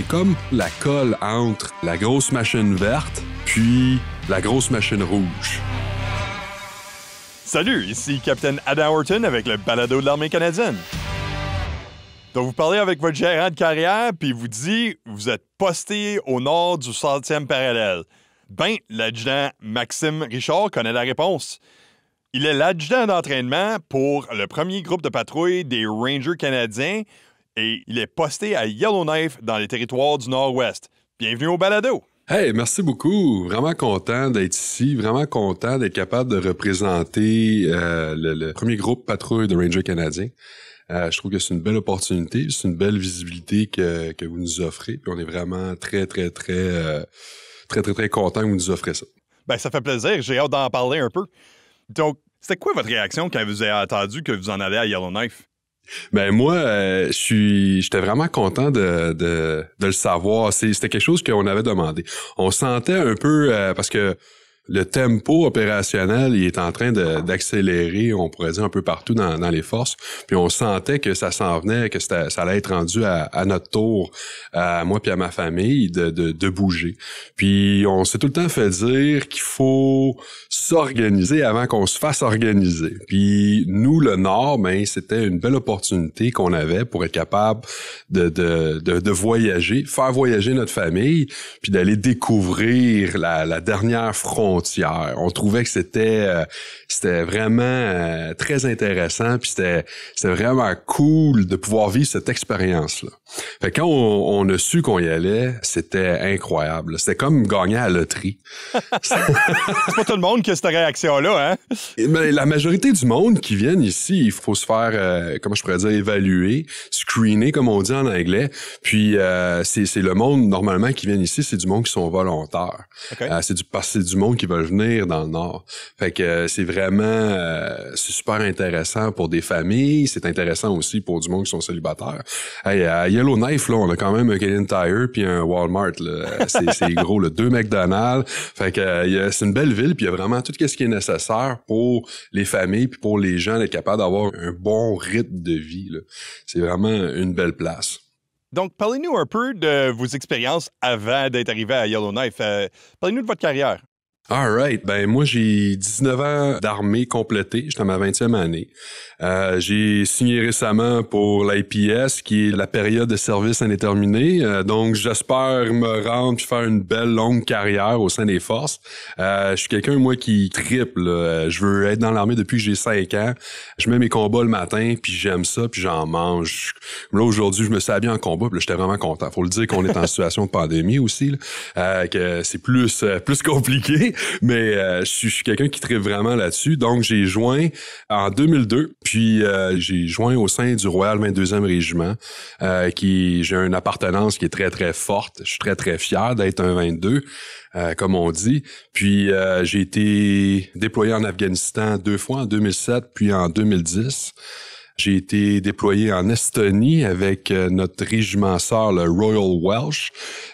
comme la colle entre la grosse machine verte puis la grosse machine rouge. Salut, ici Capitaine Adam Horton avec le balado de l'Armée canadienne. Donc, vous parlez avec votre gérant de carrière, puis il vous dit vous êtes posté au nord du 100e parallèle. Ben, l'adjudant Maxime Richard connaît la réponse. Il est l'adjudant d'entraînement pour le premier groupe de patrouille des Rangers canadiens et il est posté à Yellowknife dans les territoires du Nord-Ouest. Bienvenue au balado! Hey, merci beaucoup. Vraiment content d'être ici. Vraiment content d'être capable de représenter le premier groupe patrouille de Rangers canadiens. Je trouve que c'est une belle opportunité, c'est une belle visibilité que vous nous offrez. Puis on est vraiment très content que vous nous offrez ça. Ben, ça fait plaisir. J'ai hâte d'en parler un peu. Donc, c'était quoi votre réaction quand vous avez entendu que vous en allez à Yellowknife? Ben moi, j'étais vraiment content de le savoir. C'était quelque chose qu'on avait demandé. On sentait un peu parce que le tempo opérationnel, il est en train d'accélérer, on pourrait dire un peu partout dans les forces. Puis on sentait que ça s'en venait, que ça allait être rendu à notre tour, à moi puis à ma famille, de bouger. Puis on s'est tout le temps fait dire qu'il faut s'organiser avant qu'on se fasse organiser. Puis nous, le Nord, ben c'était une belle opportunité qu'on avait pour être capable de voyager, faire voyager notre famille, puis d'aller découvrir la dernière frontière. On trouvait que c'était vraiment très intéressant, puis c'était vraiment cool de pouvoir vivre cette expérience-là. Fait que quand on a su qu'on y allait, c'était incroyable. C'était comme gagner à la loterie. C'est pas tout le monde qui a cette réaction-là, hein? Mais la majorité du monde qui viennent ici, il faut se faire, comment je pourrais dire, évaluer, screener, comme on dit en anglais. Puis c'est le monde, normalement, qui vient ici, c'est du monde qui sont volontaires. Okay. C'est du monde qui veulent venir dans le Nord. Fait que c'est vraiment, c'est super intéressant pour des familles, c'est intéressant aussi pour du monde qui sont célibataires. Hey, à Yellowknife, là, on a quand même un Canadian Tire puis un Walmart, là. C'est gros, là, 2 McDonald's. Fait que c'est une belle ville, puis il y a vraiment tout ce qui est nécessaire pour les familles puis pour les gens d'être capables d'avoir un bon rythme de vie, là. C'est vraiment une belle place. Donc, parlez-nous un peu de vos expériences avant d'être arrivé à Yellowknife. Parlez-nous de votre carrière. All right. Ben, moi, j'ai 19 ans d'armée complétée. J'étais à ma 20e année. J'ai signé récemment pour l'IPS, qui est la période de service indéterminé. Donc, j'espère me rendre puis faire une belle longue carrière au sein des forces. Je suis quelqu'un, moi, qui triple. Je veux être dans l'armée depuis que j'ai 5 ans. Je mets mes combats le matin, puis j'aime ça, puis j'en mange. Là, aujourd'hui, je me suis habillé en combat, puis là, j'étais vraiment content. Faut le dire qu'on est en situation de pandémie aussi, là, que c'est plus compliqué. Mais je suis quelqu'un qui tripe vraiment là-dessus. Donc, j'ai joint en 2002, puis j'ai joint au sein du Royal 22e Régiment, j'ai une appartenance qui est très, très forte. Je suis très, très fier d'être un 22, comme on dit. Puis, j'ai été déployé en Afghanistan 2 fois, en 2007, puis en 2010. J'ai été déployé en Estonie avec notre régiment sœur, le Royal Welsh,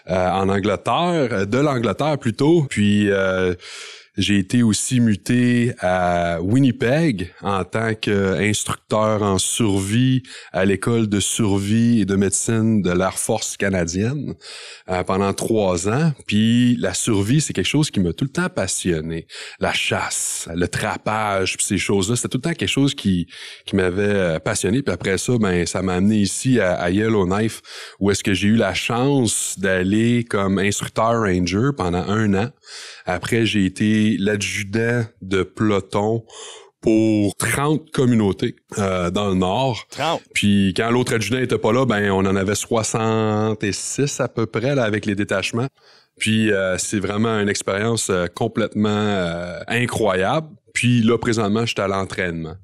en Angleterre, de l'Angleterre plutôt. Puis j'ai été aussi muté à Winnipeg en tant qu'instructeur en survie à l'école de survie et de médecine de l'Air Force canadienne pendant 3 ans. Puis la survie, c'est quelque chose qui m'a tout le temps passionné. La chasse, le trapage, puis ces choses-là, c'était tout le temps quelque chose qui m'avait passionné. Puis après ça, ben ça m'a amené ici à Yellowknife, où est-ce que j'ai eu la chance d'aller comme instructeur ranger pendant 1 an. Après, j'ai été l'adjudant de peloton pour 30 communautés dans le Nord. 30. Puis quand l'autre adjudant était pas là, ben on en avait 66 à peu près là, avec les détachements. Puis c'est vraiment une expérience complètement incroyable. Puis là, présentement, je suis à l'entraînement.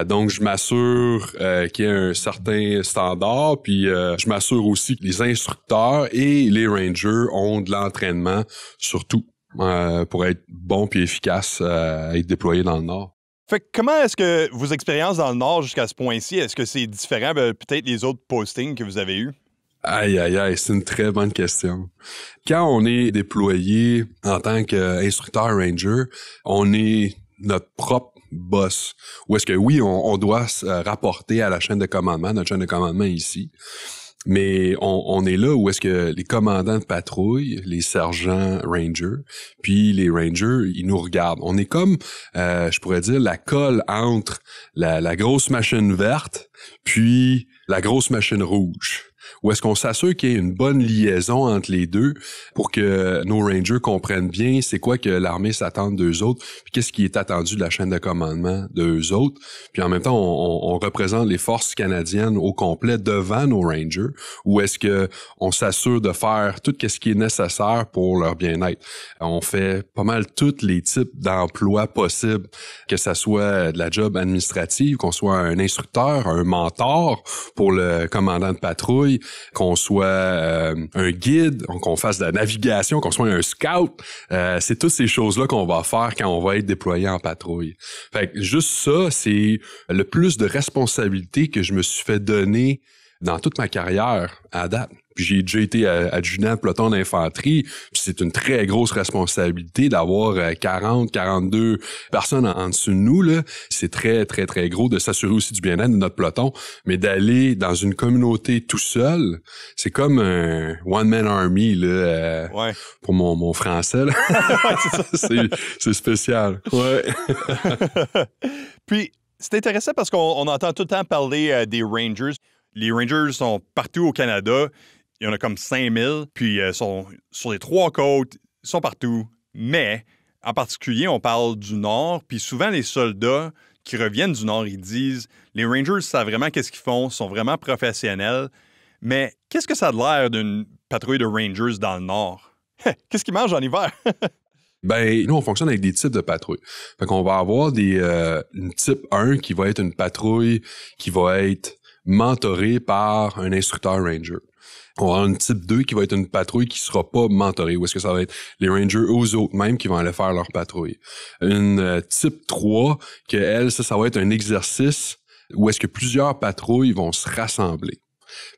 Donc, je m'assure qu'il y a un certain standard, puis je m'assure aussi que les instructeurs et les rangers ont de l'entraînement, surtout pour être bons puis efficaces à être déployés dans le Nord. Fait que comment est-ce que vos expériences dans le Nord jusqu'à ce point-ci, est-ce que c'est différent peut-être des autres postings que vous avez eus? Aïe, c'est une très bonne question. Quand on est déployé en tant qu'instructeur ranger, on est notre propre boss. Ou est-ce que oui, on doit se rapporter à la chaîne de commandement, notre chaîne de commandement ici. Mais on est là où est-ce que les commandants de patrouille, les sergents rangers, puis les rangers, ils nous regardent. On est comme, je pourrais dire, la colle entre la grosse machine verte puis la grosse machine rouge. Ou est-ce qu'on s'assure qu'il y ait une bonne liaison entre les deux pour que nos rangers comprennent bien c'est quoi que l'armée s'attend d'eux autres, puis qu'est-ce qui est attendu de la chaîne de commandement d'eux autres. Puis en même temps, on représente les forces canadiennes au complet devant nos rangers, ou est-ce que on s'assure de faire tout ce qui est nécessaire pour leur bien-être. On fait pas mal tous les types d'emplois possibles, que ça soit de la job administrative, qu'on soit un instructeur, un mentor pour le commandant de patrouille, qu'on soit un guide, qu'on fasse de la navigation, qu'on soit un scout. C'est toutes ces choses-là qu'on va faire quand on va être déployé en patrouille. Fait que juste ça, c'est le plus de responsabilité que je me suis fait donner dans toute ma carrière à date. Puis j'ai déjà été adjudant de peloton d'infanterie, puis c'est une très grosse responsabilité d'avoir 40, 42 personnes en dessous de nous, là. C'est très, très, très gros de s'assurer aussi du bien-être de notre peloton, mais d'aller dans une communauté tout seul, c'est comme un one-man army, là, pour mon français, là. Ouais, c'est ça. c'est spécial. Ouais. Puis, c'est intéressant parce qu'on entend tout le temps parler des Rangers. Les Rangers sont partout au Canada. Il y en a comme 5000, puis sont sur les 3 côtes, ils sont partout. Mais, en particulier, on parle du Nord, puis souvent les soldats qui reviennent du Nord, ils disent « Les Rangers savent vraiment qu'est-ce qu'ils font, sont vraiment professionnels. » Mais qu'est-ce que ça a l'air d'une patrouille de Rangers dans le Nord? Qu'est-ce qu'ils mangent en hiver? Ben, nous, on fonctionne avec des types de patrouilles. Fait qu'on va avoir une type 1 qui va être une patrouille qui va être mentorée par un instructeur ranger. On va avoir une type 2 qui va être une patrouille qui sera pas mentorée. Ou est-ce que ça va être les rangers eux autres mêmes qui vont aller faire leur patrouille. Une type 3, que elle, ça va être un exercice où est-ce que plusieurs patrouilles vont se rassembler.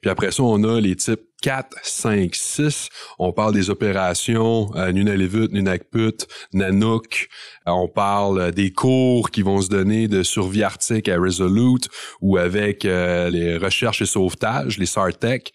Puis après ça, on a les types 4, 5, 6. On parle des opérations Nunalivut, Nunavut, Nanook. On parle des cours qui vont se donner de survie arctique à Resolute ou avec les recherches et sauvetage, les SARTEC,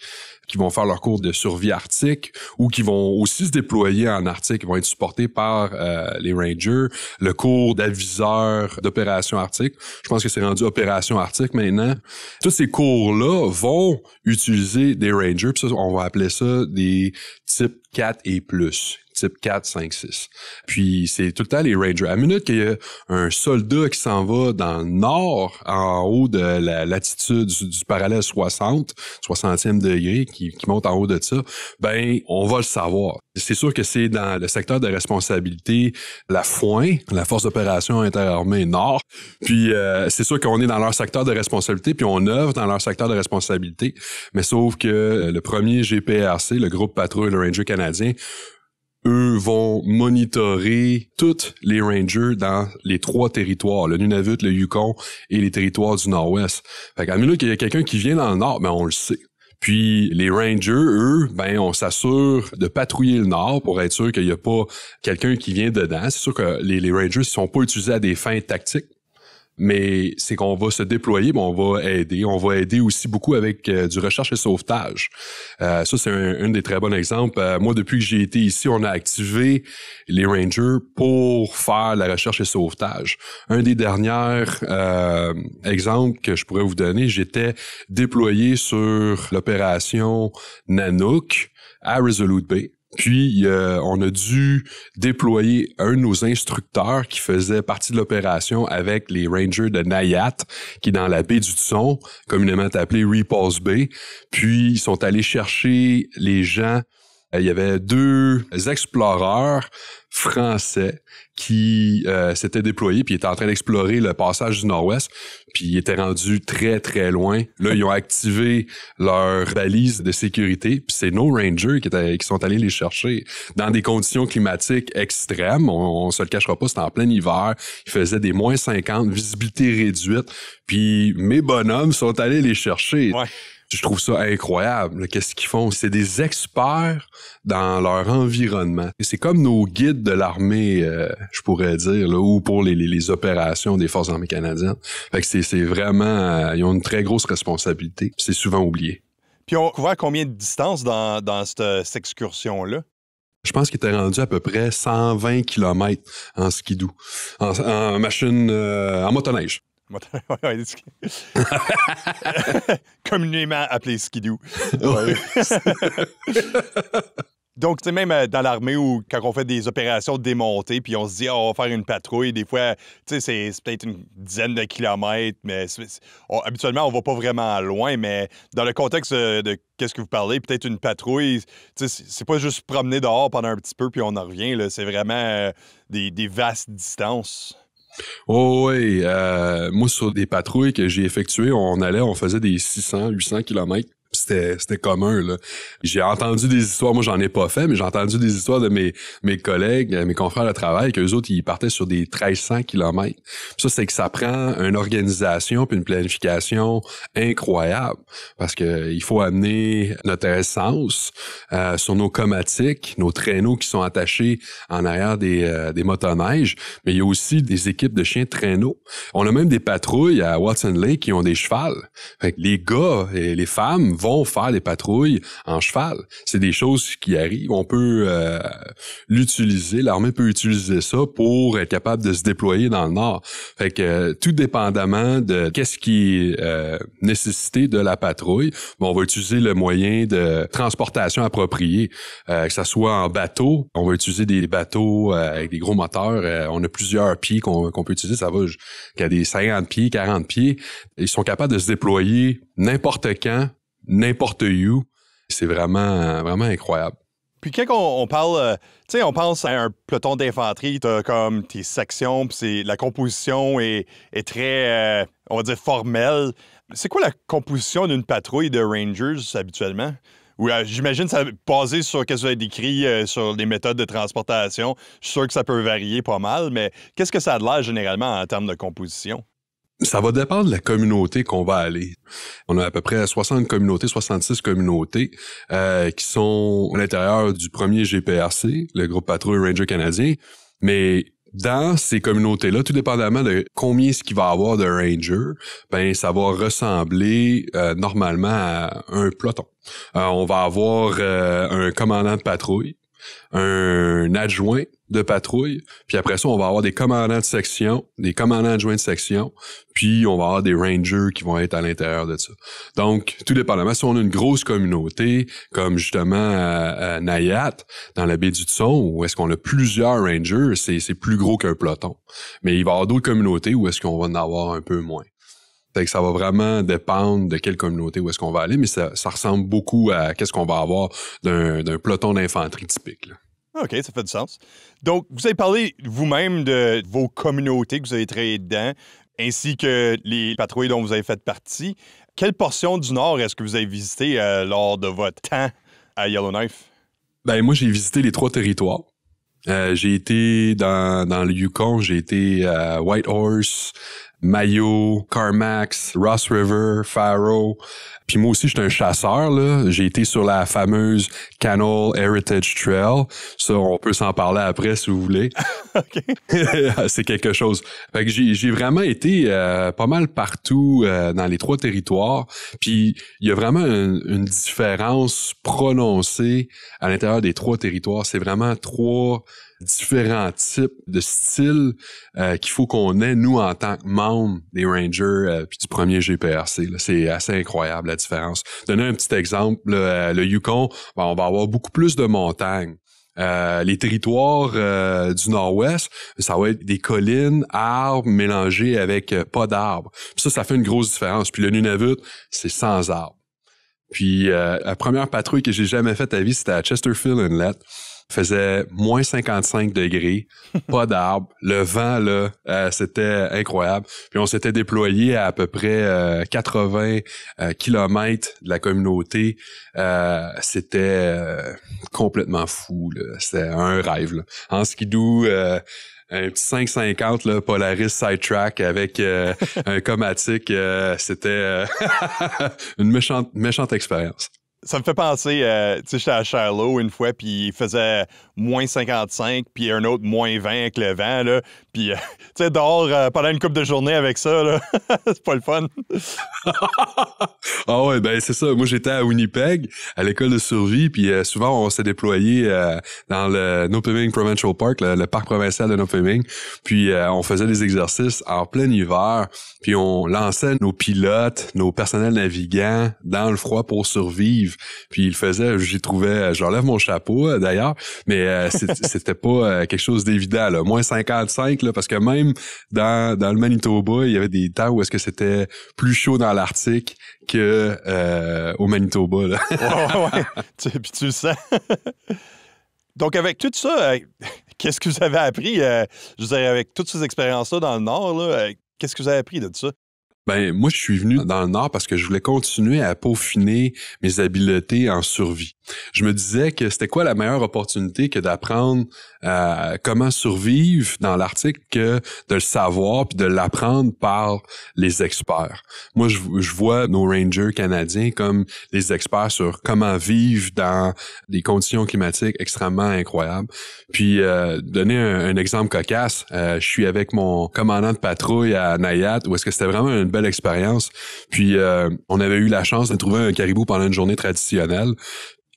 qui vont faire leur cours de survie arctique ou qui vont aussi se déployer en Arctique, qui vont être supportés par les Rangers, le cours d'aviseur d'opération arctique. Je pense que c'est rendu opération arctique maintenant. Tous ces cours-là vont utiliser des Rangers, puis ça, on va appeler ça des types 4 et plus. Type 4, 5, 6. Puis c'est tout le temps les Rangers. À la minute qu'il y a un soldat qui s'en va dans le nord, en haut de la latitude du parallèle 60e degré, qui monte en haut de ça, ben on va le savoir. C'est sûr que c'est dans le secteur de responsabilité, la FOIN, la Force d'opération interarmée Nord. Puis c'est sûr qu'on est dans leur secteur de responsabilité, puis on œuvre dans leur secteur de responsabilité. Mais sauf que le premier GPRC, le groupe patrouille, le Ranger canadien, eux vont monitorer tous les Rangers dans les 3 territoires, le Nunavut, le Yukon et les territoires du Nord-Ouest. Fait qu'à minute qu'il y a quelqu'un qui vient dans le Nord, ben on le sait. Puis les Rangers, eux, ben on s'assure de patrouiller le Nord pour être sûr qu'il n'y a pas quelqu'un qui vient dedans. C'est sûr que les Rangers ne sont pas utilisés à des fins tactiques. Mais c'est qu'on va se déployer, on va aider. On va aider aussi beaucoup avec du recherche et sauvetage. Ça, c'est un des très bons exemples. Moi, depuis que j'ai été ici, on a activé les Rangers pour faire la recherche et sauvetage. Un des derniers exemples que je pourrais vous donner, j'étais déployé sur l'opération Nanook à Resolute Bay. Puis, on a dû déployer un de nos instructeurs qui faisait partie de l'opération avec les Rangers de Nayat, qui est dans la baie du Tson, communément appelée Repulse Bay. Puis, ils sont allés chercher les gens. Il y avait 2 exploreurs français qui s'étaient déployés puis étaient en train d'explorer le passage du Nord-Ouest, puis ils étaient rendus très, très loin. Là, ils ont activé leur balise de sécurité, puis c'est nos Rangers qui sont allés les chercher dans des conditions climatiques extrêmes. On se le cachera pas, c'était en plein hiver. Il faisait des moins 50, visibilité réduite, puis mes bonhommes sont allés les chercher. Ouais. Je trouve ça incroyable. Qu'est-ce qu'ils font? C'est des experts dans leur environnement. Et c'est comme nos guides de l'armée, je pourrais dire, là, ou pour les opérations des Forces armées canadiennes. Fait que c'est vraiment... ils ont une très grosse responsabilité. C'est souvent oublié. Puis on couvert combien de distance dans cette excursion-là? Je pense qu'il était rendu à peu près 120 km en skidoo, en machine, en motoneige. Communément appelé skidoo. Ouais. Donc, tu sais, même dans l'armée où quand on fait des opérations de démontée, puis on se dit, on va faire une patrouille, des fois, tu sais, c'est peut-être une dizaine de kilomètres, mais habituellement, on va pas vraiment loin, mais dans le contexte de qu'est-ce que vous parlez, peut-être une patrouille, tu sais, c'est pas juste promener dehors pendant un petit peu, puis on en revient, là, c'est vraiment des vastes distances. Oh oui, moi, sur des patrouilles que j'ai effectuées, on faisait des 600, 800 kilomètres. C'était commun, là. J'ai entendu des histoires, moi j'en ai pas fait, mais j'ai entendu des histoires de mes collègues, mes confrères de travail, qu'eux autres, ils partaient sur des 1300 kilomètres. Ça, c'est que ça prend une organisation puis une planification incroyable. Parce que il faut amener notre essence sur nos comatiques, nos traîneaux qui sont attachés en arrière des motoneiges, mais il y a aussi des équipes de chiens de traîneau. On a même des patrouilles à Watson Lake qui ont des chevals. Fait que les gars et les femmes vont faire des patrouilles en cheval. C'est des choses qui arrivent. On peut l'utiliser, l'armée peut utiliser ça pour être capable de se déployer dans le Nord. Fait que tout dépendamment de qu'est-ce qui est nécessité de la patrouille, on va utiliser le moyen de transportation approprié, que ça soit en bateau. On va utiliser des bateaux avec des gros moteurs. On a plusieurs pieds qu'on peut utiliser. Ça va jusqu'à des 50 pieds, 40 pieds. Ils sont capables de se déployer n'importe quand, n'importe où. C'est vraiment, vraiment incroyable. Puis quand on parle, tu sais, on pense à un peloton d'infanterie, t'as comme tes sections, puis la composition est très, on va dire, formelle. C'est quoi la composition d'une patrouille de Rangers habituellement? Ou j'imagine ça basé sur ce que vous avez décrit sur les méthodes de transportation. Je suis sûr que ça peut varier pas mal, mais qu'est-ce que ça a de l'air généralement en termes de composition? Ça va dépendre de la communauté qu'on va aller. On a à peu près 60 communautés, 66 communautés qui sont à l'intérieur du premier GPRC, le groupe patrouille Ranger canadien. Mais dans ces communautés-là, tout dépendamment de combien est-ce qu'il va y avoir de Rangers, ben ça va ressembler normalement à un peloton. On va avoir un commandant de patrouille, un adjoint de patrouille, puis après ça, on va avoir des commandants de section, des commandants adjoints de section, puis on va avoir des rangers qui vont être à l'intérieur de ça. Donc, tout dépendamment, si on a une grosse communauté, comme justement à Nayat, dans la baie du Thson, où est-ce qu'on a plusieurs rangers, c'est plus gros qu'un peloton. Mais il va y avoir d'autres communautés où est-ce qu'on va en avoir un peu moins. Fait que ça va vraiment dépendre de quelle communauté où est-ce qu'on va aller, mais ça ressemble beaucoup à qu'est-ce qu'on va avoir d'un peloton d'infanterie typique, là. OK, ça fait du sens. Donc, vous avez parlé vous-même de vos communautés que vous avez travaillé dedans, ainsi que les patrouilles dont vous avez fait partie. Quelle portion du Nord est-ce que vous avez visité lors de votre temps à Yellowknife? Ben moi, j'ai visité les 3 territoires. J'ai été dans le Yukon, j'ai été à Whitehorse, Mayo, Carmacks, Ross River, Faro. Puis moi aussi, j'étais un chasseur, là. J'ai été sur la fameuse Canal Heritage Trail. Ça, on peut s'en parler après, si vous voulez. OK. C'est quelque chose. Fait que j'ai vraiment été pas mal partout dans les 3 territoires. Puis il y a vraiment une différence prononcée à l'intérieur des 3 territoires. C'est vraiment 3 différents types de styles qu'il faut qu'on ait, nous, en tant que membres des Rangers puis du premier GPRC. Là. C'est assez incroyable, la différence. Donner un petit exemple, là, le Yukon, ben, on va avoir beaucoup plus de montagnes. Les territoires du Nord-Ouest, ça va être des collines, arbres mélangés avec pas d'arbres. Puis ça fait une grosse différence. Puis le Nunavut, c'est sans arbres. Puis la première patrouille que j'ai jamais faite à vie, c'était à Chesterfield Inlet. Faisait moins 55 degrés, pas d'arbres, le vent, là, c'était incroyable. Puis on s'était déployé à peu près 80 kilomètres de la communauté. C'était complètement fou, là. C'était un rêve, là. En skidoo, un petit 550 là, Polaris Sidetrack avec un comatique, c'était une méchante expérience. Ça me fait penser, tu sais, j'étais à Charlot une fois, puis il faisait moins 55, puis un autre moins 20 avec le vent, là. Puis, tu sais, dehors pendant une couple de journées avec ça, là, c'est pas le fun. Ah ouais, ben c'est ça. Moi, j'étais à Winnipeg, à l'école de survie, puis souvent, on s'est déployé dans le Nopeming Provincial Park, le parc provincial de Nopeming, puis on faisait des exercices en plein hiver, puis on lançait nos pilotes, nos personnels navigants dans le froid pour survivre, puis ils le faisaient, j'y trouvais, je leur lève mon chapeau d'ailleurs, mais c'était pas quelque chose d'évident, là. Moins 55, là, parce que même dans le Manitoba, il y avait des temps où est-ce que c'était plus chaud dans l'Arctique que au Manitoba, là. Ouais. Puis tu le sens. Donc, avec tout ça, qu'est-ce que vous avez appris? Je veux dire, avec toutes ces expériences-là dans le Nord, là, qu'est-ce que vous avez appris de ça? Ben, moi, je suis venu dans le Nord parce que je voulais continuer à peaufiner mes habiletés en survie. Je me disais que c'était quoi la meilleure opportunité que d'apprendre comment survivre dans l'Arctique que de le savoir puis de l'apprendre par les experts. Moi, je vois nos rangers canadiens comme les experts sur comment vivre dans des conditions climatiques extrêmement incroyables. Puis, donner un exemple cocasse, je suis avec mon commandant de patrouille à Nayat, où est-ce que c'était vraiment une belle expérience. Puis, on avait eu la chance de trouver un caribou pendant une journée traditionnelle.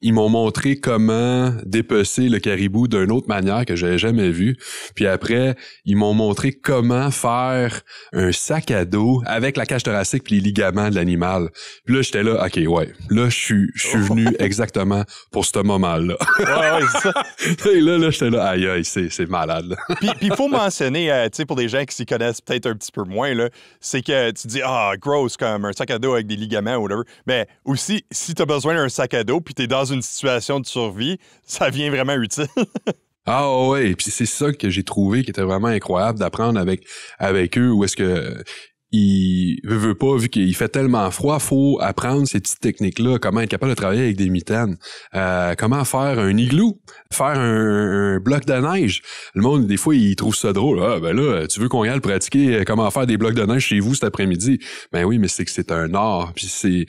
Ils m'ont montré comment dépecer le caribou d'une autre manière que j'avais jamais vue. Puis après, ils m'ont montré comment faire un sac à dos avec la cage thoracique puis les ligaments de l'animal. Puis là, j'étais là, OK, ouais. Là, je suis venu exactement pour ce moment-là. Ouais, c'est ça. Et là, j'étais là, aïe, aïe, c'est malade, là. Puis il faut mentionner, tu sais, pour des gens qui s'y connaissent peut-être un petit peu moins, là, c'est que tu dis, gross, comme un sac à dos avec des ligaments ou whatever. Mais aussi, si tu as besoin d'un sac à dos puis tu es dans une situation de survie, ça vient vraiment utile. Ah ouais, et puis c'est ça que j'ai trouvé qui était vraiment incroyable d'apprendre avec eux, où est-ce que il veut pas, vu qu'il fait tellement froid, faut apprendre ces petites techniques-là, comment être capable de travailler avec des mitaines, comment faire un igloo, faire un bloc de neige. Le monde, des fois, il trouve ça drôle. Ah, ben là, tu veux qu'on y aille pratiquer comment faire des blocs de neige chez vous cet après-midi? Ben oui, mais c'est que c'est un art. Puis c'est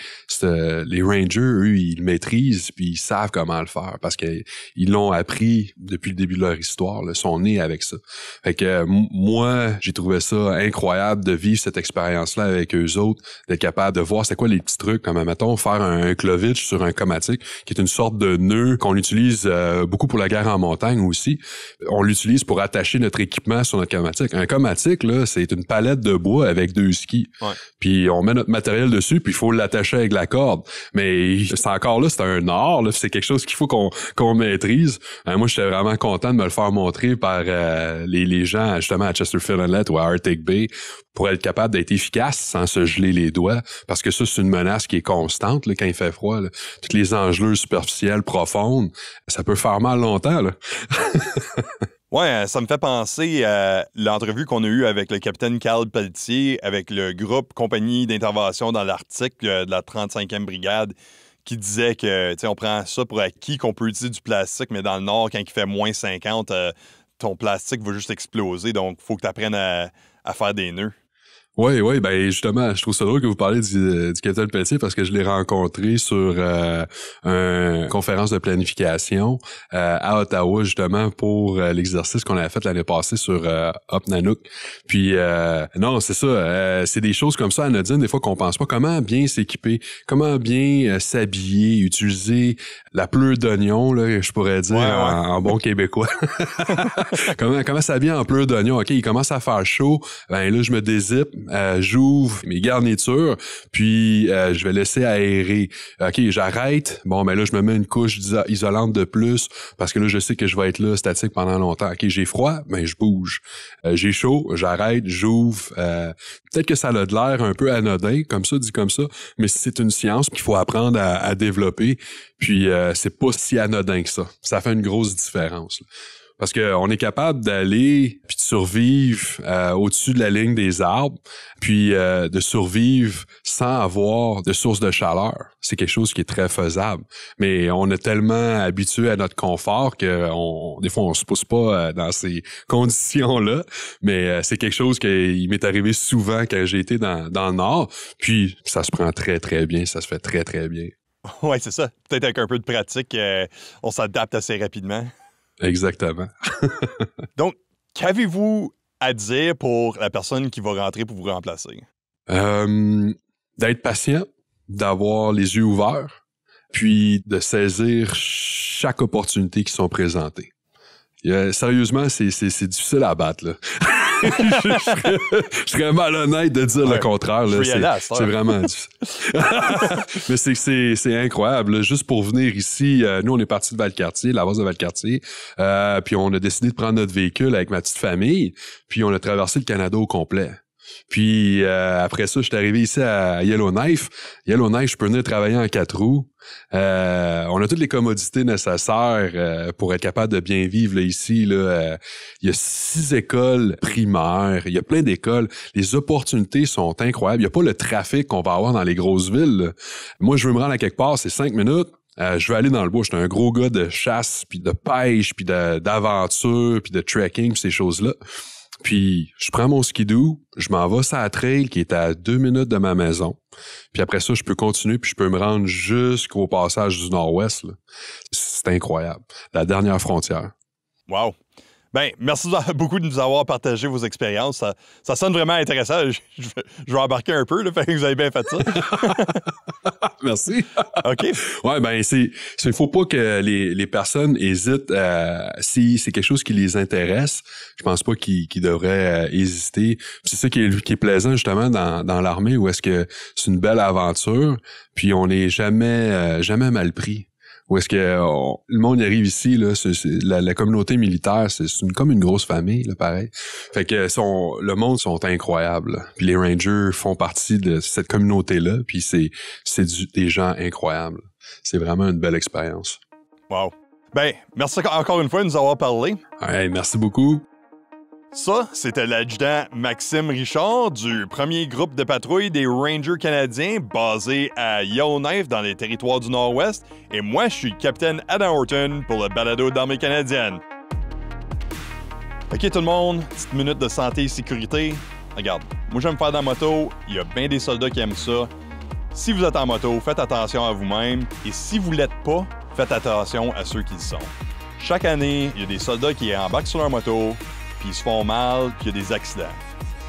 les rangers, eux, ils le maîtrisent, puis ils savent comment le faire, parce qu'ils l'ont appris depuis le début de leur histoire, là, sont nés avec ça. Fait que moi, j'ai trouvé ça incroyable de vivre cette expérience-là avec eux autres, d'être capable de voir c'est quoi les petits trucs, comme mettons faire un clovitch sur un comatic, qui est une sorte de nœud qu'on utilise beaucoup pour la guerre en montagne aussi. On l'utilise pour attacher notre équipement sur notre comatic. Un comatic, là, c'est une palette de bois avec 2 skis. Ouais. Puis on met notre matériel dessus, puis il faut l'attacher avec la corde. Mais c'est encore là, c'est un art, là, c'est quelque chose qu'il faut qu'on maîtrise. Moi, j'étais vraiment content de me le faire montrer par les gens, justement, à Chesterfield Inlet ou à Arctic Bay, pour être capable d'être efficace sans se geler les doigts, parce que ça, c'est une menace qui est constante là, quand il fait froid. Là. Toutes les engelures superficielles, profondes, ça peut faire mal longtemps. Là. Ouais, ça me fait penser à l'entrevue qu'on a eue avec le capitaine Carl Pelletier, avec le groupe Compagnie d'intervention dans l'Arctique de la 35e brigade, qui disait que, tu sais, on prend ça pour acquis qu'on peut utiliser du plastique, mais dans le Nord, quand il fait moins 50, ton plastique va juste exploser, donc il faut que tu apprennes à faire des nœuds. Oui, ben justement, je trouve ça drôle que vous parlez du capitaine Pelletier parce que je l'ai rencontré sur une conférence de planification à Ottawa, justement, pour l'exercice qu'on avait fait l'année passée sur Up Nanook. Puis, non, c'est ça, c'est des choses comme ça anodines, des fois qu'on pense pas comment bien s'équiper, comment bien s'habiller, utiliser la pleure d'oignon, là, je pourrais dire, en bon québécois. comment s'habiller en pleure d'oignon? OK, il commence à faire chaud, ben là, je me dézippe, j'ouvre mes garnitures, puis je vais laisser aérer. OK, j'arrête. Bon, ben là, je me mets une couche isolante de plus parce que là, je sais que je vais être là statique pendant longtemps. OK, j'ai froid, ben je bouge. J'ai chaud, j'arrête, j'ouvre. Peut-être que ça a de l'air un peu anodin, comme ça, dit comme ça, mais c'est une science qu'il faut apprendre à développer. Puis c'est pas si anodin que ça. Ça fait une grosse différence, là. Parce qu'on est capable d'aller puis de survivre au-dessus de la ligne des arbres, puis de survivre sans avoir de source de chaleur. C'est quelque chose qui est très faisable. Mais on est tellement habitué à notre confort que des fois, on se pousse pas dans ces conditions-là. Mais c'est quelque chose qui m'est arrivé souvent quand j'ai été dans le Nord. Puis ça se prend très, très bien. Ça se fait très, très bien. Oui, c'est ça. Peut-être avec un peu de pratique, on s'adapte assez rapidement. Exactement. Donc, qu'avez-vous à dire pour la personne qui va rentrer pour vous remplacer? D'être patient, d'avoir les yeux ouverts, puis de saisir chaque opportunité qui sont présentées. Sérieusement, c'est difficile à battre, là. je serais malhonnête de dire le contraire. C'est vraiment difficile. Mais c'est incroyable. Là. Juste pour venir ici, nous, on est partis de Valcartier, la base de Valcartier, puis on a décidé de prendre notre véhicule avec ma petite famille, puis on a traversé le Canada au complet. Puis après ça, je suis arrivé ici à Yellowknife. Yellowknife, je peux venir travailler en 4 roues. On a toutes les commodités nécessaires pour être capable de bien vivre là, ici. Là. Il y a 6 écoles primaires. Il y a plein d'écoles. Les opportunités sont incroyables. Il n'y a pas le trafic qu'on va avoir dans les grosses villes. Là. Moi, je veux me rendre à quelque part, c'est 5 minutes. Je veux aller dans le bois. J'étais un gros gars de chasse, puis de pêche, puis d'aventure, puis de trekking, puis ces choses-là. Puis, je prends mon skidoo, je m'en vais sur la trail qui est à 2 minutes de ma maison. Puis après ça, je peux continuer, puis je peux me rendre jusqu'au passage du Nord-Ouest. Là. C'est incroyable. La dernière frontière. Wow! Bien, merci beaucoup de nous avoir partagé vos expériences. Ça sonne vraiment intéressant. Je vais embarquer un peu, là, fait que vous avez bien fait ça. Merci. OK. Ouais, ben, il faut pas que les personnes hésitent. Si c'est quelque chose qui les intéresse, je pense pas qu'ils devraient hésiter. C'est ça qui est plaisant, justement, dans l'armée, où est-ce que c'est une belle aventure, puis on n'est jamais mal pris. Où est-ce que le monde y arrive ici, là, la communauté militaire, c'est comme une grosse famille, là, pareil. Fait que le monde sont incroyables. Là. Puis les Rangers font partie de cette communauté-là, puis c'est des gens incroyables. C'est vraiment une belle expérience. Wow. Ben, merci encore une fois de nous avoir parlé. Ouais, merci beaucoup. Ça, c'était l'adjudant Maxime Richard du premier groupe de patrouille des Rangers canadiens basé à Yellowknife dans les territoires du Nord-Ouest. Et moi, je suis le capitaine Adam Horton pour le balado de l'armée canadienne. OK, tout le monde, petite minute de santé et sécurité. Regarde, moi j'aime faire de la moto, il y a bien des soldats qui aiment ça. Si vous êtes en moto, faites attention à vous-même. Et si vous ne l'êtes pas, faites attention à ceux qui le sont. Chaque année, il y a des soldats qui embarquent sur leur moto, puis ils se font mal, puis il y a des accidents.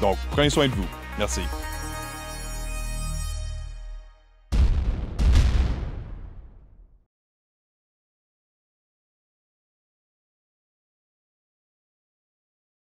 Donc, prenez soin de vous. Merci.